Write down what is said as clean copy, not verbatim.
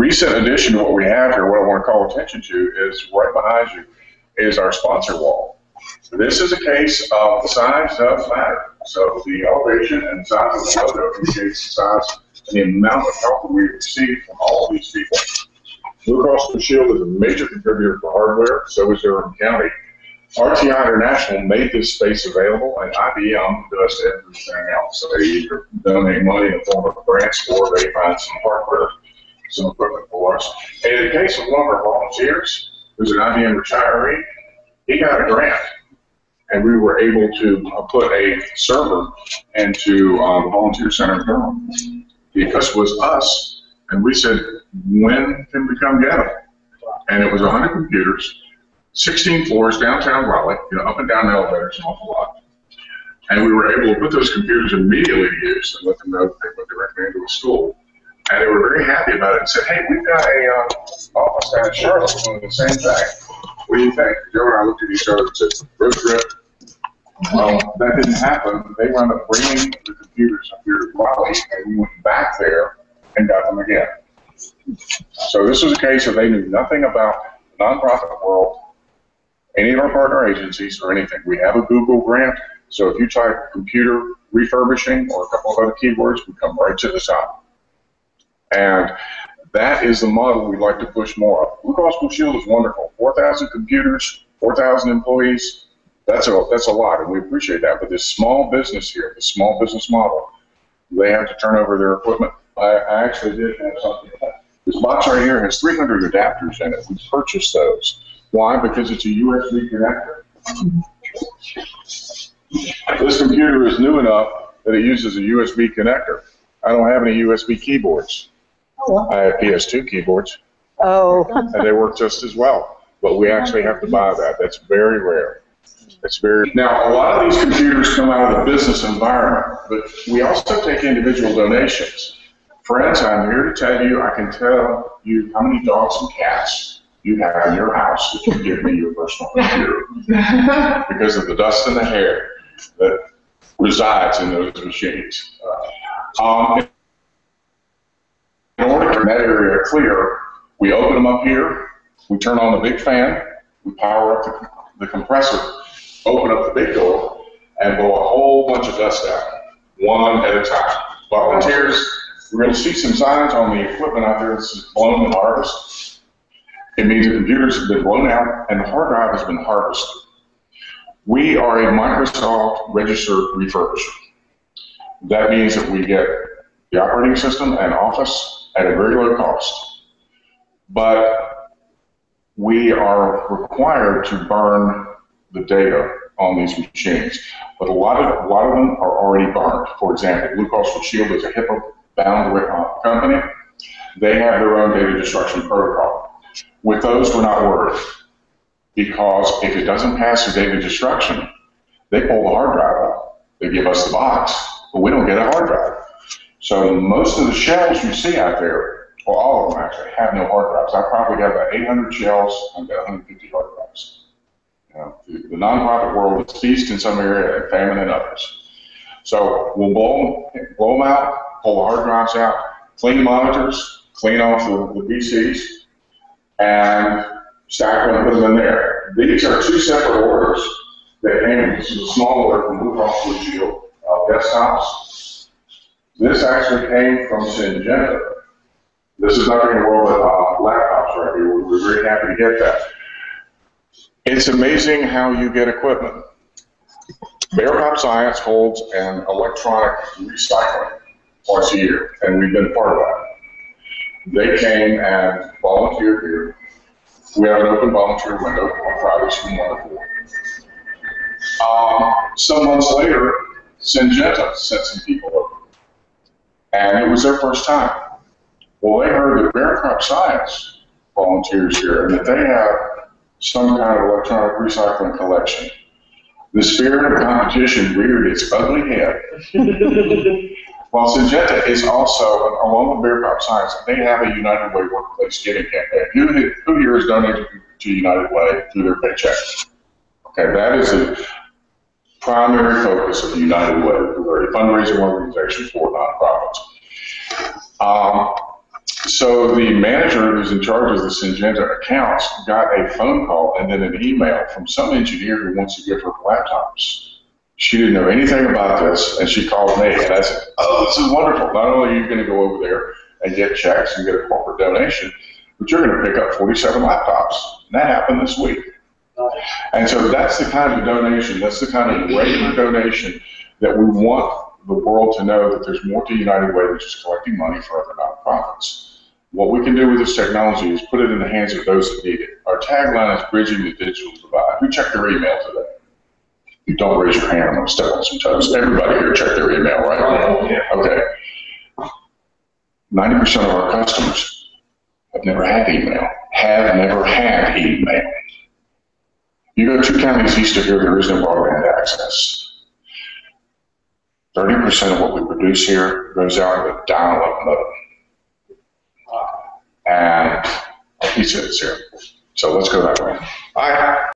recent addition to what we have here, what I want to call attention to, is right behind you is our sponsor wall. This is a case of size does matter. So the elevation and size of the logo indicates the size and the amount of help that we receive from all of these people. Blue Cross Blue Shield is a major contributor for hardware, so is Durham County. RTI International made this space available, and IBM does everything else. So they either donate money in the form of grants or they find some hardware, some equipment for us. And in the case of one of our volunteers, who's an IBM retiree, he got a grant. And we were able to put a server into the Volunteer Center in Durham because it was us. And we said, when can we come get them? And it was 100 computers, 16 floors, downtown Raleigh, up and down elevators, an awful lot. And we were able to put those computers immediately to use and let them know that they went directly into a school. And they were very happy about it and said, hey, we've got a office down in Charlotte doing the same thing. What do you think? Joe and I looked at each other and said, road trip. Well, that didn't happen. They wound up bringing the computers up here to Raleigh, and we went back there and got them again. So this was a case of they knew nothing about the nonprofit world, any of our partner agencies, or anything. We have a Google grant, so if you type computer refurbishing or a couple of other keywords, we come right to the top. And that is the model we'd like to push more of. Blue Cross Blue Shield is wonderful. 4,000 computers, 4,000 employees, that's a lot, and we appreciate that. But this small business here, the small business model, they have to turn over their equipment. I actually did have something. This box right here has 300 adapters in it. We purchased those. Why? Because it's a USB connector. This computer is new enough that it uses a USB connector. I don't have any USB keyboards. I have PS2 keyboards, and they work just as well. But we actually have to buy that. That's very rare. It's very now. A lot of these computers come out of the business environment, but we also take individual donations. Friends, I'm here to tell you, I can tell you how many dogs and cats you have in your house if you give me your personal computer because of the dust and the hair that resides in those machines. In order to keep that area clear, we open them up here, we turn on the big fan, we power up the compressor, open up the big door, and blow a whole bunch of dust out, one at a time. Volunteers, we're going to see some signs on the equipment out there that's blown and harvested. It means the computers have been blown out and the hard drive has been harvested. We are a Microsoft registered refurbisher. That means that we get the operating system and Office at a very low cost. But we are required to burn the data on these machines. But a lot of them are already burned. For example, Blue Cross Blue Shield is a HIPAA-bound company. They have their own data destruction protocol. With those, we're not worried, because if it doesn't pass the data destruction, they pull the hard drive out. They give us the box, but we don't get a hard drive. So most of the shelves you see out there, well, all of them actually, have no hard drives. I probably got about 800 shelves, I've got 150 hard drives. You know, the nonprofit world is feast in some area and famine in others. So we'll blow them out, pull the hard drives out, clean the monitors, clean off the PCs, and stack them and put them in there. These are two separate orders that came. This is a small order from Blue Cross Blue Shield desktops. This actually came from Syngenta. This is nothing in the world of laptops right here. We're very happy to get that. It's amazing how you get equipment. Bearcop Science holds an electronic recycling twice a year, and we've been part of that. They came and volunteered here. We have an open volunteer window on Fridays from 1 to 4. Some months later, Syngenta sent some people over, and it was their first time. Well, they heard that Bearcop Science volunteers here, and that they have some kind of electronic recycling collection. The spirit of competition reared its ugly head. While Syngenta is also, along with Bearcop Science, they have a United Way workplace giving campaign. Who here has donated to United Way through their paycheck? Okay, that is the primary focus of the United Way. We're a fundraising organization for nonprofits. So the manager who's in charge of the Syngenta accounts got a phone call and then an email from some engineer who wants to give her laptops. She didn't know anything about this, and she called me, and I said, oh, this is wonderful. Not only are you going to go over there and get checks and get a corporate donation, but you're going to pick up 47 laptops. And that happened this week. And so that's the kind of donation, that's the kind of regular donation that we want the world to know that there's more to United Way than just collecting money for other nonprofits. What we can do with this technology is put it in the hands of those that need it. Our tagline is bridging the digital divide. Who checked their email today? You don't raise your hand, I'm going to step on some toes. Everybody here checked their email, right? Yeah. Okay. 90% of our customers have never had email, You go 2 counties east of here, there is no broadband access. 30% of what we produce here goes out with a dial-up modem. And he says here. So let's go that way. Bye.